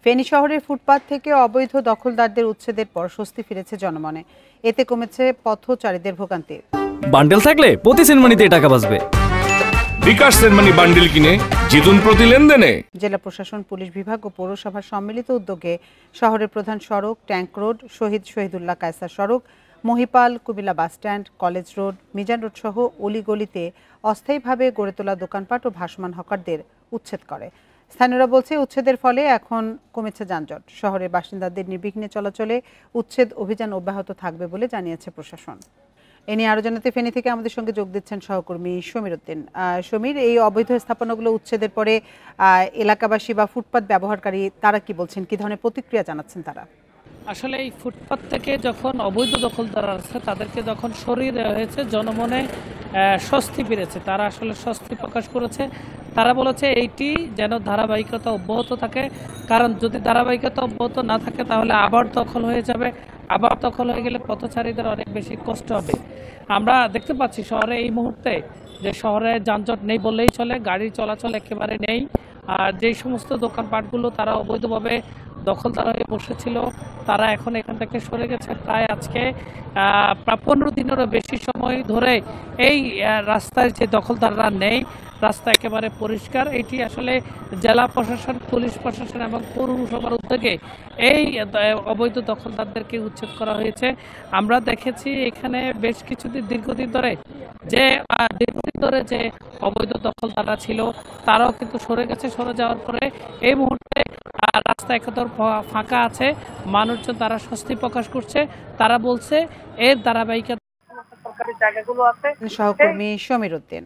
ফেনী শহরের ফুটপাত থেকে অবৈধ দখলদারদের উচ্ছেদের পর স্বস্তি ফিরেছে জনমনে। এতে কমেছে পথচারীদের ভোগান্তি। বান্ডেল থাকলে প্রতি সেনমানিতে টাকা বাঁচবে। বিকাশ সেনমানি বান্ডেল কিনে জিতুন প্রতি লেনদেনে। জেলা প্রশাসন, পুলিশ বিভাগ ও পৌরসভার সম্মিলিত উদ্যোগে শহরের প্রধান সড়ক, ট্যাঙ্ক রোড, শহীদুল্লাহ কায়সার সড়ক, Mohipal, Comilla bus stand, college road, Mizan road সহ অলিগলিতে অস্থায়ীভাবে গড়ে তোলা দোকানপাট ও ভাসমান হকারদের উচ্ছেদ করে। স্থানীয়রা বলছে, উচ্ছেদের ফলে এখন কমেছে যানজট। শহরের বাসিন্দাদের নির্বিঘ্নে চলাচলে উচ্ছেদ অভিযান অব্যাহত থাকবে বলে জানিয়েছে প্রশাসন। এ নিয়ে আরো জানাতে ফেনী থেকে আমাদের সঙ্গে যোগ দিচ্ছেন সহকর্মী সমীর উদ্দিন। সমীর, এই অবৈধ স্থাপনাগুলো উচ্ছেদের পরে এলাকাবাসী বা ফুটপাত ব্যবহারকারী তারা কি বলছেন, কি ধরনের প্রতিক্রিয়া জানাচ্ছেন তারা? আসলে এই ফুটপাত থেকে যখন অবৈধ দখলদার আছে তাদেরকে যখন সরিয়ে দেওয়া হয়েছে, জনমনে স্বস্তি ফিরেছে। তারা আসলে স্বস্তি প্রকাশ করেছে। তারা বলেছে এইটি যেন ধারাবাহিকতা অব্যাহত থাকে, কারণ যদি ধারাবাহিকতা অব্যাহত না থাকে তাহলে আবার দখল হয়ে যাবে। আবার দখল হয়ে গেলে পথচারীদের অনেক বেশি কষ্ট হবে। আমরা দেখতে পাচ্ছি শহরে এই মুহূর্তে যে শহরে যানজট নেই বললেই চলে, গাড়ির চলাচল একেবারে নেই। আর যেই সমস্ত দোকানপাটগুলো তারা অবৈধভাবে দখলদার হয়ে বসেছিল তারা এখন এখান থেকে সরে গেছে। প্রায় আজকে প্রায় 15 দিনেরও বেশি সময় ধরে এই রাস্তায় যে দখলদাররা নেই, রাস্তা একেবারে পরিষ্কার। এটি আসলে জেলা প্রশাসন, পুলিশ প্রশাসন এবং পৌরসভার উদ্যোগে এই অবৈধ দখলদারদেরকে উচ্ছেদ করা হয়েছে। আমরা দেখেছি এখানে বেশ কিছুদিন দীর্ঘদিন ধরে যে অবৈধ দখলদাররা ছিল তারাও কিন্তু সরে গেছে। সরে যাওয়ার পরে এই মুহূর্তে রাস্তা একদম ফাঁকা আছে। মানুষজন তারা স্বস্তি প্রকাশ করছে। তারা বলছে এর ধারাবাহিকতা সরকারি জায়গাগুলো আছে। সহকর্মী সমীর উদ্দিন।